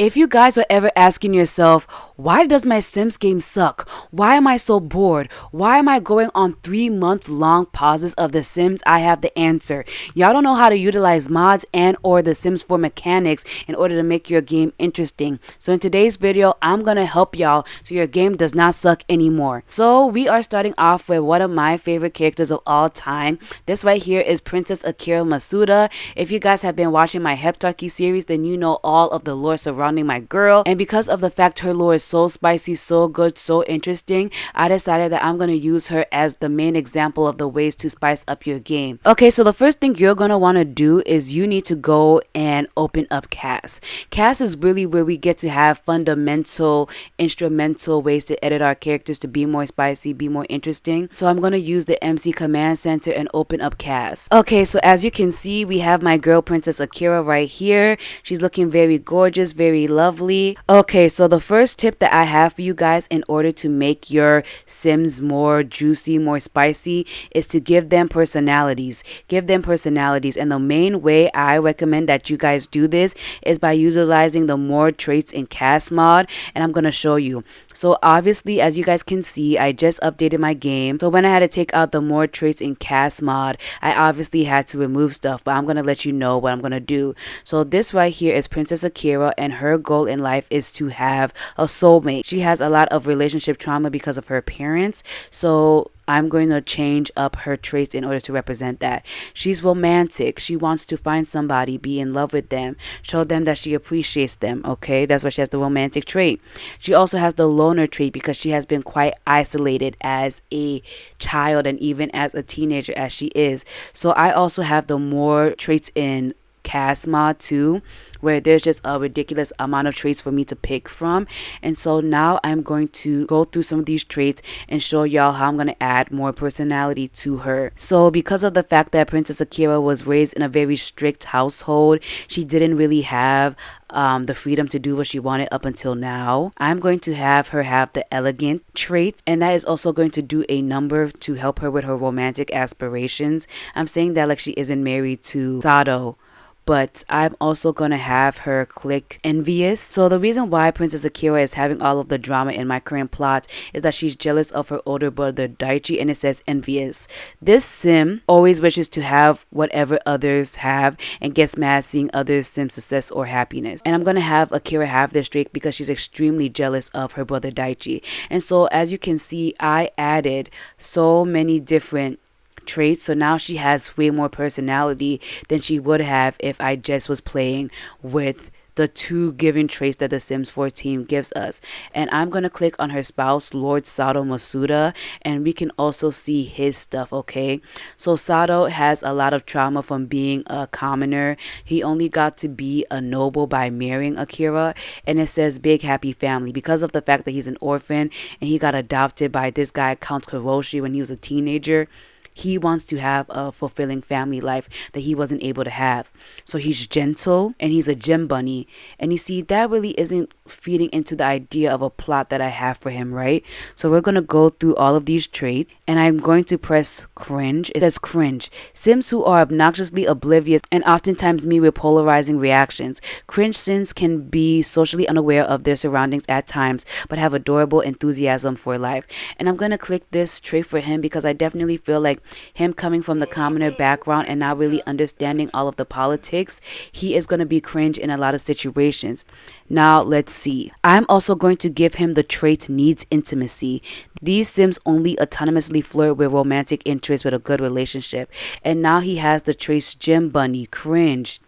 If you guys are ever asking yourself, why does my Sims game suck? Why am I so bored? Why am I going on 3-month long pauses of The Sims? I have the answer. Y'all don't know how to utilize mods and or The Sims 4 mechanics in order to make your game interesting. So in today's video, I'm gonna help y'all so your game does not suck anymore. So we are starting off with one of my favorite characters of all time. This right here is Princess Akira Masuda. If you guys have been watching my Heptarchy series, then you know all of the lore surrounding my girl, and because of the fact her lore is so spicy, so good, so interesting, I decided that I'm going to use her as the main example of the ways to spice up your game. Okay, so the first thing you're going to want to do is you need to go and open up CAS. CAS is really where we get to have fundamental, instrumental ways to edit our characters to be more spicy, be more interesting. So I'm going to use the MC Command Center and open up CAS. Okay, so as you can see, we have my girl Princess Akira right here. She's looking very gorgeous, very lovely. Okay, so the first tip that I have for you guys in order to make your Sims more juicy, more spicy, is to give them personalities. Give them personalities, and the main way I recommend that you guys do this is by utilizing the more traits in CAS mod, and I'm gonna show you. So obviously, as you guys can see, I just updated my game. So when I had to take out the more traits in CAS mod, I obviously had to remove stuff, but I'm gonna let you know what I'm gonna do. So this right here is Princess Akira, and her goal in life is to have a soulmate. She has a lot of relationship trauma because of her parents, so I'm going to change up her traits in order to represent that. She's romantic. She wants to find somebody, be in love with them, show them that she appreciates them, okay? That's why she has the romantic trait. She also has the loner trait because she has been quite isolated as a child and even as a teenager as she is. So I also have the more traits in CAS mod too, where there's just a ridiculous amount of traits for me to pick from. And so now I'm going to go through some of these traits and show y'all how I'm going to add more personality to her. So because of the fact that Princess Akira was raised in a very strict household, she didn't really have the freedom to do what she wanted up until now. I'm going to have her have the elegant trait, and that is also going to do a number to help her with her romantic aspirations. I'm saying that like she isn't married to Sato, but I'm also going to have her click envious. So the reason why Princess Akira is having all of the drama in my current plot is that she's jealous of her older brother Daichi, and it says envious. This sim always wishes to have whatever others have and gets mad seeing others' sim success or happiness. And I'm going to have Akira have this trait because she's extremely jealous of her brother Daichi. And so as you can see, I added so many different traits, so now she has way more personality than she would have if I just was playing with the two given traits that the Sims 4 team gives us. And I'm going to click on her spouse, Lord Sato Masuda, and we can also see his stuff, okay? So Sato has a lot of trauma from being a commoner. He only got to be a noble by marrying Akira, and it says big happy family because of the fact that he's an orphan and he got adopted by this guy Count Kuroshi when he was a teenager. He wants to have a fulfilling family life that he wasn't able to have. So he's gentle and he's a gem bunny. And you see, that really isn't feeding into the idea of a plot that I have for him, right? So we're going to go through all of these traits, and I'm going to press cringe. It says cringe. Sims who are obnoxiously oblivious and oftentimes meet with polarizing reactions. Cringe Sims can be socially unaware of their surroundings at times, but have adorable enthusiasm for life. And I'm going to click this trait for him because I definitely feel like him coming from the commoner background and not really understanding all of the politics, he is going to be cringe in a lot of situations. Now let's see. I'm also going to give him the trait needs intimacy. These Sims only autonomously flirt with romantic interests with a good relationship. And now he has the traits gem bunny, cringe,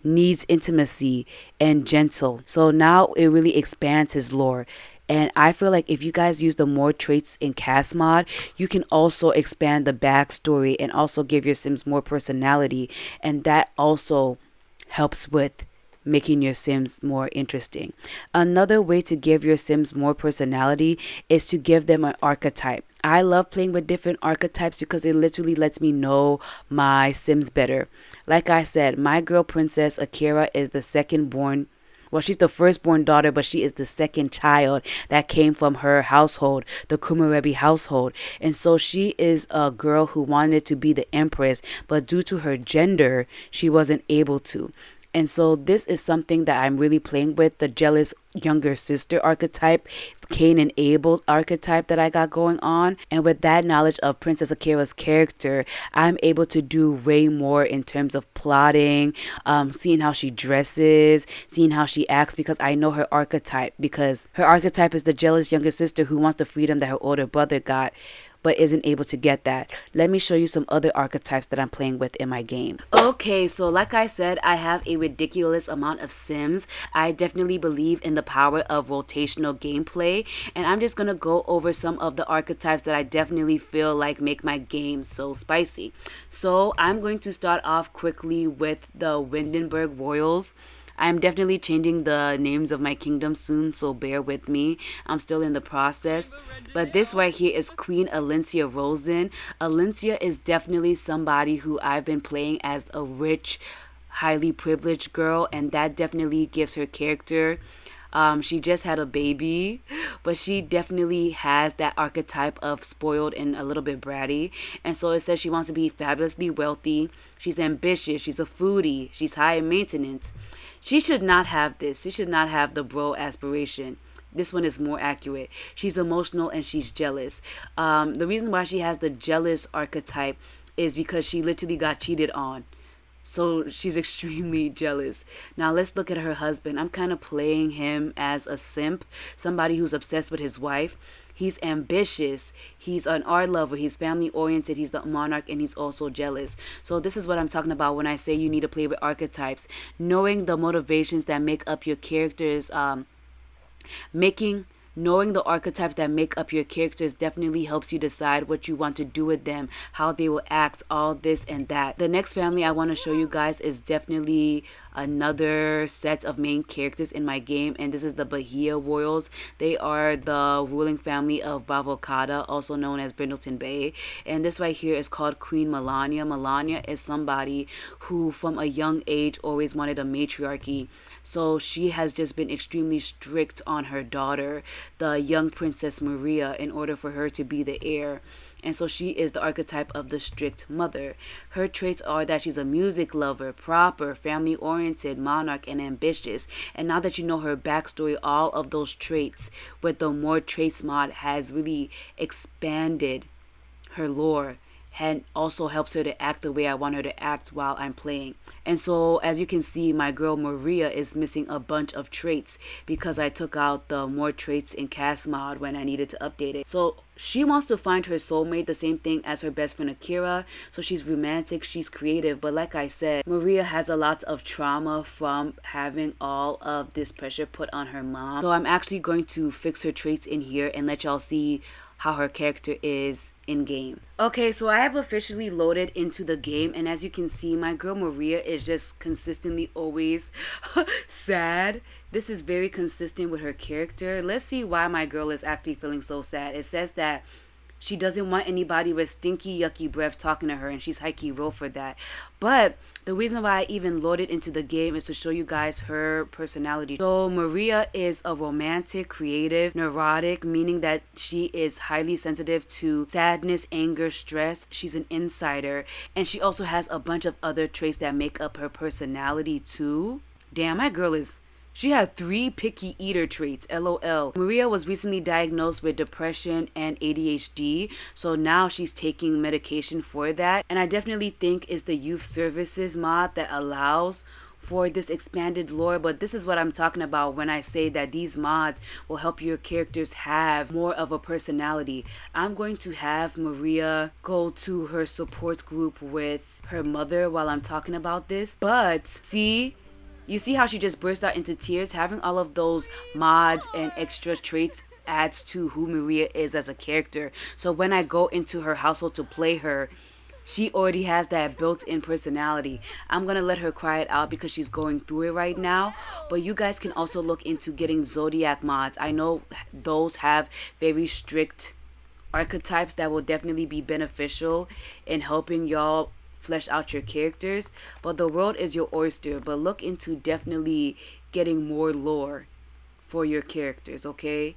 needs intimacy, and gentle. So now it really expands his lore. And I feel like if you guys use the more traits in CAS mod, you can also expand the backstory and also give your Sims more personality. And that also helps with making your Sims more interesting. Another way to give your Sims more personality is to give them an archetype. I love playing with different archetypes because it literally lets me know my Sims better. Like I said, my girl Princess Akira is the second born. Well, she's the firstborn daughter, but she is the second child that came from her household, the Kumarebi household. And so she is a girl who wanted to be the empress, but due to her gender, she wasn't able to. And so this is something that I'm really playing with, the jealous younger sister archetype, Cain and Abel archetype that I got going on. And with that knowledge of Princess Akira's character, I'm able to do way more in terms of plotting, seeing how she dresses, seeing how she acts, because I know her archetype. Because her archetype is the jealous younger sister who wants the freedom that her older brother got, but isn't able to get that. Let me show you some other archetypes that I'm playing with in my game. Okay, so like I said, I have a ridiculous amount of Sims. I definitely believe in the power of rotational gameplay, and I'm just gonna go over some of the archetypes that I definitely feel like make my game so spicy. So I'm going to start off quickly with the Windenburg Royals. I'm definitely changing the names of my kingdom soon, so bear with me. I'm still in the process. But this right here is Queen Alencia Rosen. Alencia is definitely somebody who I've been playing as a rich, highly privileged girl, and that definitely gives her character. She just had a baby, but she definitely has that archetype of spoiled and a little bit bratty. And so it says she wants to be fabulously wealthy. She's ambitious. She's a foodie. She's high maintenance. She should not have this. She should not have the bro aspiration. This one is more accurate. She's emotional and she's jealous. The reason why she has the jealous archetype is because she literally got cheated on. So she's extremely jealous. Now let's look at her husband. I'm kind of playing him as a simp, somebody who's obsessed with his wife. He's ambitious. He's an art lover. He's family oriented. He's the monarch, and he's also jealous. So this is what I'm talking about when I say you need to play with archetypes. Knowing the motivations that make up your characters, making knowing the archetypes that make up your characters definitely helps you decide what you want to do with them, how they will act, all this and that. The next family I want to show you guys is definitely another set of main characters in my game, and this is the Bahia Royals. They are the ruling family of Bavocada, also known as Brindleton Bay, and this right here is called Queen Melania. Melania is somebody who from a young age always wanted a matriarchy. So she has just been extremely strict on her daughter, the young Princess Maria, in order for her to be the heir. And so she is the archetype of the strict mother. Her traits are that she's a music lover, proper, family-oriented, monarch, and ambitious. And now that you know her backstory, all of those traits with the More Traits mod has really expanded her lore and also helps her to act the way I want her to act while I'm playing. And so as you can see, my girl Maria is missing a bunch of traits because I took out the More Traits in cast mod when I needed to update it. So she wants to find her soulmate, the same thing as her best friend Akira. So she's romantic, she's creative, but like I said, Maria has a lot of trauma from having all of this pressure put on her mom. So I'm actually going to fix her traits in here and let y'all see how her character is in game. Okay, so I have officially loaded into the game, and as you can see, my girl Maria is just consistently always sad. This is very consistent with her character. Let's see why my girl is actually feeling so sad. It says that she doesn't want anybody with stinky, yucky breath talking to her, and she's high-key real for that. But the reason why I even loaded into the game is to show you guys her personality. So Maria is a romantic, creative, neurotic, meaning that she is highly sensitive to sadness, anger, stress. She's an insider, and she also has a bunch of other traits that make up her personality too. Damn, my girl is... She had 3 picky eater traits, LOL. Maria was recently diagnosed with depression and ADHD, so now she's taking medication for that. And I definitely think it's the youth services mod that allows for this expanded lore, but this is what I'm talking about when I say that these mods will help your characters have more of a personality. I'm going to have Maria go to her support group with her mother while I'm talking about this, but see, you see how she just burst out into tears? Having all of those mods and extra traits adds to who Maria is as a character. So when I go into her household to play her, she already has that built-in personality. I'm going to let her cry it out because she's going through it right now. But you guys can also look into getting Zodiac mods. I know those have very strict archetypes that will definitely be beneficial in helping y'all flesh out your characters, but the world is your oyster. But look into definitely getting more lore for your characters, okay?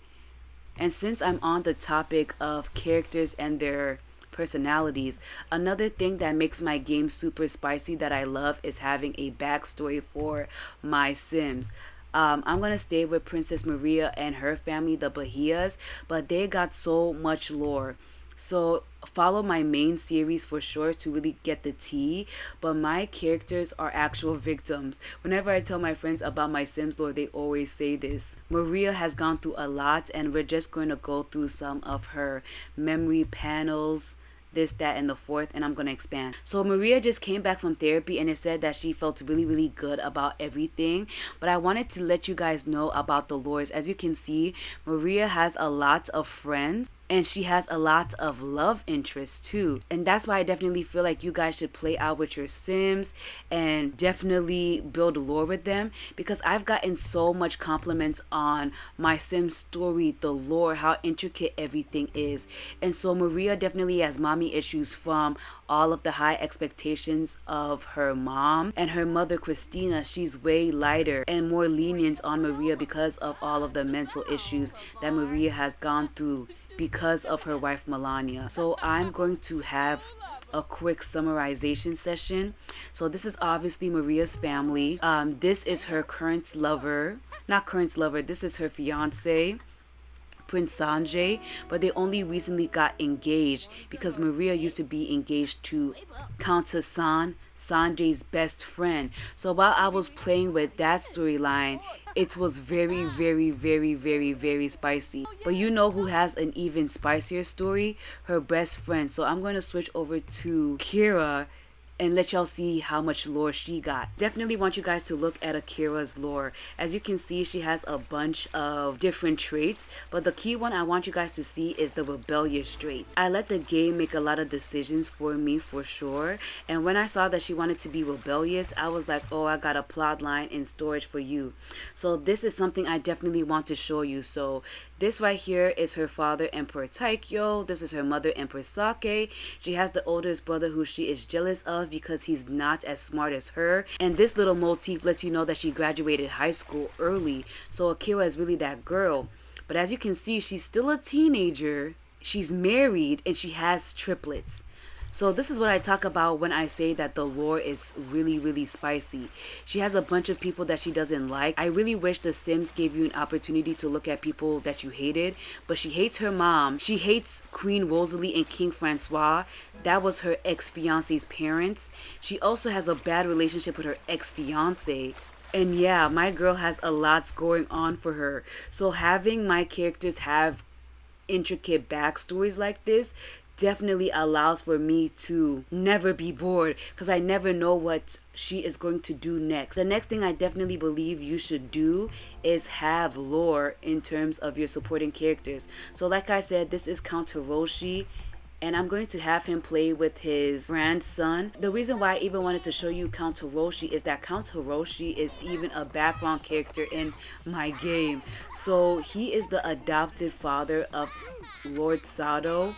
And since I'm on the topic of characters and their personalities. Another thing that makes my game super spicy that I love is having a backstory for my Sims. I'm gonna stay with Princess Maria and her family, the Bahias, but they got so much lore. So follow my main series for sure to really get the tea. But my characters are actual victims. Whenever I tell my friends about my Sims lore, they always say this. Maria has gone through a lot, and we're just going to go through some of her memory panels, this, that, and the fourth, and I'm gonna expand. So Maria just came back from therapy and it said that she felt really, really good about everything. But I wanted to let you guys know about the lores. As you can see, Maria has a lot of friends and she has a lot of love interests too. And that's why I definitely feel like you guys should play out with your Sims and definitely build lore with them, because I've gotten so much compliments on my Sim story, the lore, how intricate everything is. And so Maria definitely has mommy issues from all of the high expectations of her mom, and her mother Christina, she's way lighter and more lenient on Maria because of all of the mental issues that Maria has gone through because of her wife Melania. So I'm going to have a quick summarization session. So this is obviously Maria's family. This is her current lover, not current lover, this is her fiance, Prince Sanjay, but they only recently got engaged because Maria used to be engaged to Count Hassan, Sanjay's best friend. So while I was playing with that storyline, it was very, very, very, very, very spicy. But you know who has an even spicier story? Her best friend. So I'm going to switch over to Kira and let y'all see how much lore she got. Definitely want you guys to look at Akira's lore. As you can see, she has a bunch of different traits, but the key one I want you guys to see is the rebellious trait. I let the game make a lot of decisions for me for sure, and when I saw that she wanted to be rebellious, I was like, oh, I got a plot line in storage for you. So this is something I definitely want to show you. So this right here is her father, Emperor Taikyo. This is her mother, Empress Sake. She has the oldest brother who she is jealous of because he's not as smart as her. And this little motif lets you know that she graduated high school early. So Akira is really that girl. But as you can see, she's still a teenager. She's married and she has triplets. So this is what I talk about when I say that the lore is really, really spicy. She has a bunch of people that she doesn't like. I really wish The Sims gave you an opportunity to look at people that you hated, but she hates her mom. She hates Queen Rosalie and King Francois. That was her ex-fiance's parents. She also has a bad relationship with her ex-fiance. And yeah, my girl has a lot going on for her. So having my characters have intricate backstories like this definitely allows for me to never be bored, because I never know what she is going to do next. The next thing I definitely believe you should do is have lore in terms of your supporting characters. So like I said, this is Count Hiroshi, and I'm going to have him play with his grandson. The reason why I even wanted to show you Count Hiroshi is that Count Hiroshi is even a background character in my game. So he is the adopted father of Lord Sado.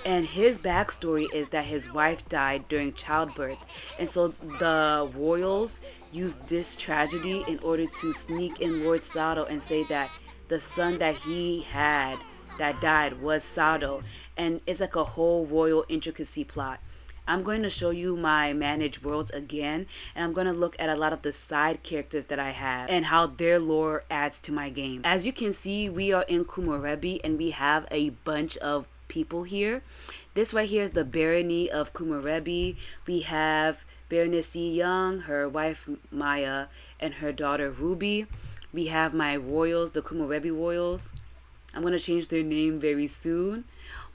And his backstory is that his wife died during childbirth. And so the royals used this tragedy in order to sneak in Lord Sado and say that the son that he had that died was Sado. And it's like a whole royal intricacy plot. I'm going to show you my managed worlds again, and I'm going to look at a lot of the side characters that I have and how their lore adds to my game. As you can see, we are in Komorebi and we have a bunch of people here. This right here is the barony of Komorebi. We have Baroness Yi Young, her wife Maya, and her daughter Ruby. We have my royals, the Komorebi royals. I'm going to change their name very soon.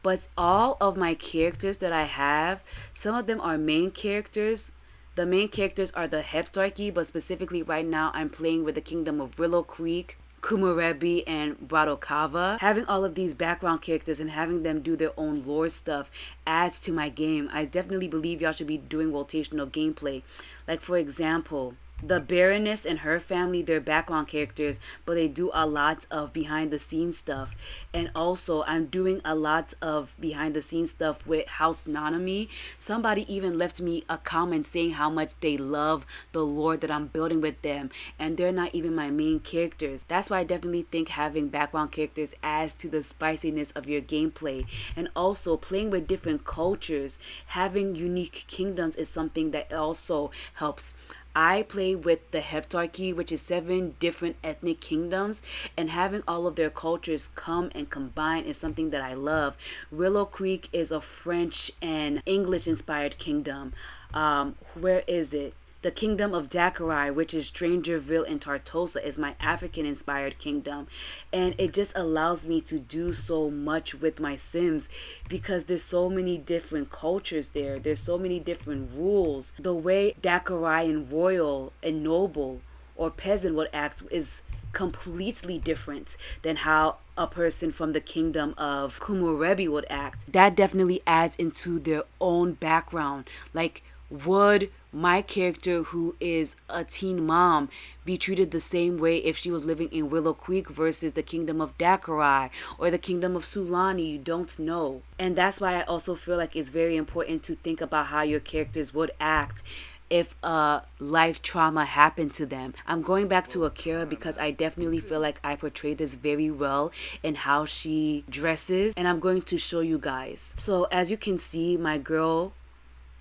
But all of my characters that I have, some of them are main characters. The main characters are the Heptarchy, but specifically right now I'm playing with the Kingdom of Willow Creek, Komorebi, and Bradokava. Having all of these background characters and having them do their own lore stuff adds to my game. I definitely believe y'all should be doing rotational gameplay. Like for example, The Baroness and her family, they're background characters, but they do a lot of behind the scenes stuff. And also, I'm doing a lot of behind the scenes stuff with House Nanami. Somebody even left me a comment saying how much they love the lore that I'm building with them, and they're not even my main characters. That's why I definitely think having background characters adds to the spiciness of your gameplay. And also, playing with different cultures, having unique kingdoms is something that also helps. I play with the Heptarchy, which is 7 different ethnic kingdoms, and having all of their cultures come and combine is something that I love. Willow Creek is a French and English inspired kingdom. Where is it? The kingdom of Dakari, which is Strangerville and Tartosa, is my African inspired kingdom. And it just allows me to do so much with my Sims because there's so many different cultures there. There's so many different rules. The way Dakari and royal and noble or peasant would act is completely different than how a person from the kingdom of Kumurebi would act. That definitely adds into their own background. Like, would my character, who is a teen mom, be treated the same way if she was living in Willow Creek versus the kingdom of Dakari or the kingdom of Sulani? You don't know. And that's why I also feel like it's very important to think about how your characters would act if a life trauma happened to them. I'm going back to Akira because I definitely feel like I portrayed this very well in how she dresses, and I'm going to show you guys. So as you can see, my girl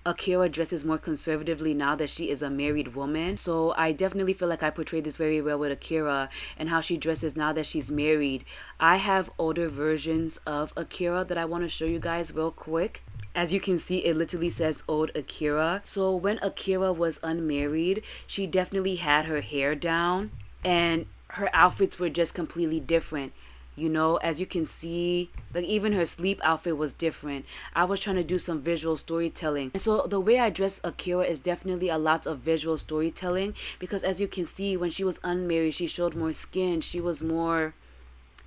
Akira dresses more conservatively now that she is a married woman. So I definitely feel like I portrayed this very well with Akira and how she dresses now that she's married. I have older versions of Akira that I want to show you guys real quick. As you can see, it literally says old Akira. So when Akira was unmarried, she definitely had her hair down and her outfits were just completely different. You know, as you can see, like even her sleep outfit was different. I was trying to do some visual storytelling. And so the way I dress Akira is definitely a lot of visual storytelling because as you can see, when she was unmarried, she showed more skin. She was more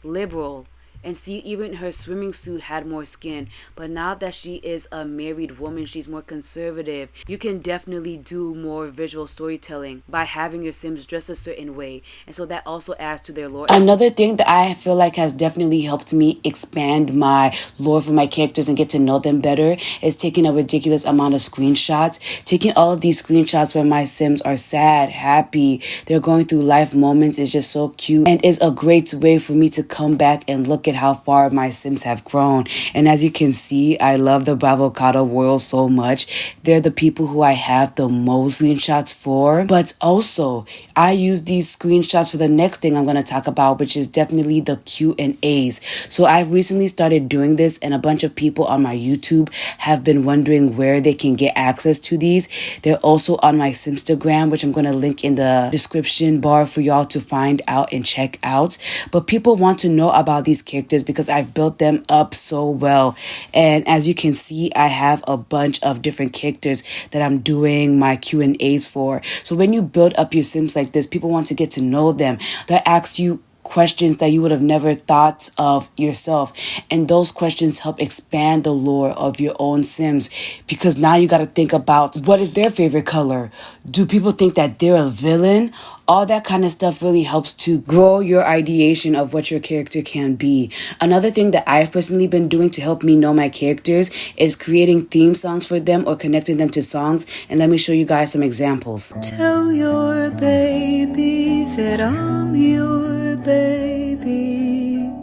liberal. And see, even her swimming suit had more skin. But now that she is a married woman, she's more conservative. You can definitely do more visual storytelling by having your Sims dress a certain way. And so that also adds to their lore. Another thing that I feel like has definitely helped me expand my lore for my characters and get to know them better is taking a ridiculous amount of screenshots. Taking all of these screenshots where my Sims are sad, happy, they're going through life moments is just so cute and is a great way for me to come back and look at how far my Sims have grown. And as you can see, I love the Bravocado world so much. They're the people who I have the most screenshots for. But also, I use these screenshots for the next thing I'm going to talk about, which is definitely the Q&As. So I've recently started doing this, and a bunch of people on my YouTube have been wondering where they can get access to these. They're also on my Simstagram, which I'm going to link in the description bar for y'all to find out and check out. But people want to know about these characters because I've built them up so well. And as you can see, I have a bunch of different characters that I'm doing my Q&As for. So when you build up your Sims like this, people want to get to know them. They ask you questions that you would have never thought of yourself, and those questions help expand the lore of your own Sims because now you got to think about what is their favorite color. Do people think that they're a villain? All that kind of stuff really helps to grow your ideation of what your character can be. Another thing that I've personally been doing to help me know my characters is creating theme songs for them or connecting them to songs, and let me show you guys some examples. Tell your baby that I'm your baby.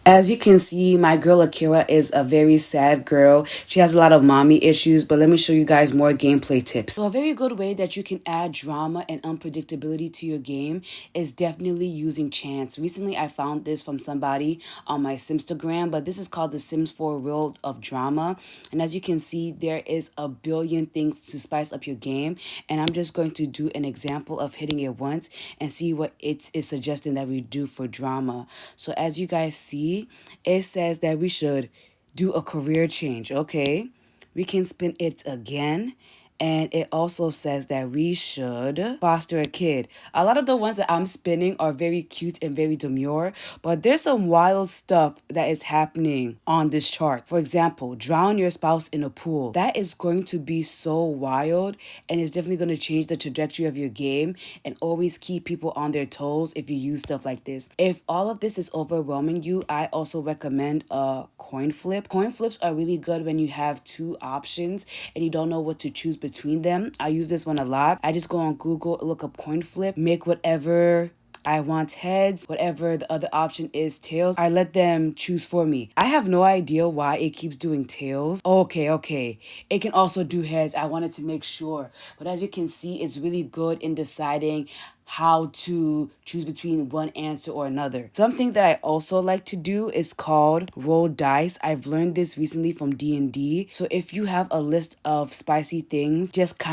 As you can see, my girl Akira is a very sad girl. She has a lot of mommy issues, but let me show you guys more gameplay tips. So a very good way that you can add drama and unpredictability to your game is definitely using chance. Recently, I found this from somebody on my Simstagram, but this is called the Sims 4 World of Drama. And as you can see, there is a billion things to spice up your game. And I'm just going to do an example of hitting it once and see what it is suggesting that we do for drama. So as you guys see, it says that we should do a career change. Okay, we can spin it again And it also says that we should foster a kid. A lot of the ones that I'm spinning are very cute and very demure, but there's some wild stuff that is happening on this chart. For example, drown your spouse in a pool. That is going to be so wild, and it's definitely going to change the trajectory of your game and always keep people on their toes if you use stuff like this. If all of this is overwhelming you, I also recommend a coin flip. Coin flips are really good when you have two options and you don't know what to choose between them. I use this one a lot. I just go on Google, look up coin flip, make whatever I want heads, whatever the other option is tails. I let them choose for me. I have no idea why it keeps doing tails. Okay. It can also do heads. I wanted to make sure. But as you can see, it's really good in deciding how to choose between one answer or another. Something that I also like to do is called roll dice. I've learned this recently from D&D. So if you have a list of spicy things, just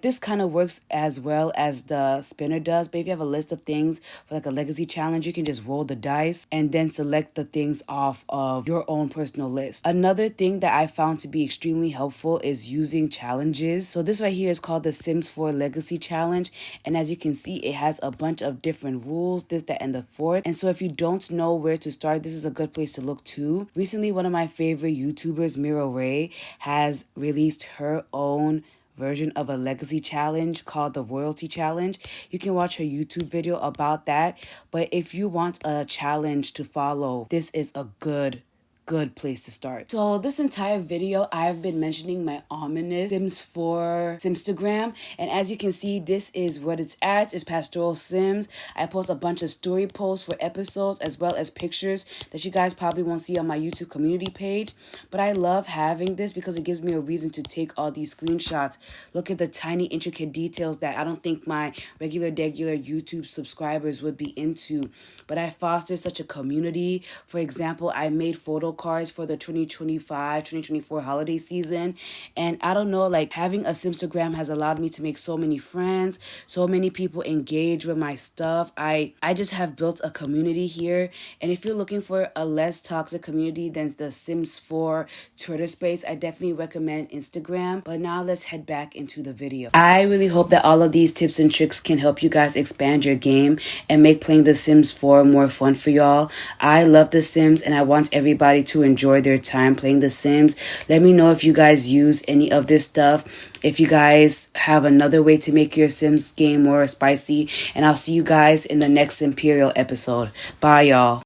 this kind of works as well as the spinner does. But if you have a list of things for like a legacy challenge, you can just roll the dice and then select the things off of your own personal list. Another thing that I found to be extremely helpful is using challenges. So this right here is called the Sims 4 Legacy Challenge. And as you can see, it has a bunch of different rules, this, that, and the fourth. And so if you don't know where to start, this is a good place to look too. Recently, one of my favorite YouTubers, Mira Ray, has released her own version of a legacy challenge called the Royalty Challenge. You can watch her YouTube video about that. But if you want a challenge to follow, this is a good place to start. So this entire video, I've been mentioning my ominous Sims 4 Simstagram, and as you can see, this is what it's at. It's Pastoral Sims. I post a bunch of story posts for episodes as well as pictures that you guys probably won't see on my YouTube community page, but I love having this because it gives me a reason to take all these screenshots, look at the tiny intricate details that I don't think my regular YouTube subscribers would be into, but I foster such a community. For example, I made photo cards for the 2024 holiday season, and I don't know, like having a Simstagram has allowed me to make so many friends, so many people engage with my stuff. I just have built a community here, and if you're looking for a less toxic community than the Sims 4 Twitter space, I definitely recommend Instagram. But now let's head back into the video. I really hope that all of these tips and tricks can help you guys expand your game and make playing The Sims 4 more fun for y'all. I love The Sims and I want everybody to enjoy their time playing The Sims. Let me know if you guys use any of this stuff, if you guys have another way to make your Sims game more spicy, and I'll see you guys in the next Imperial episode. Bye, y'all.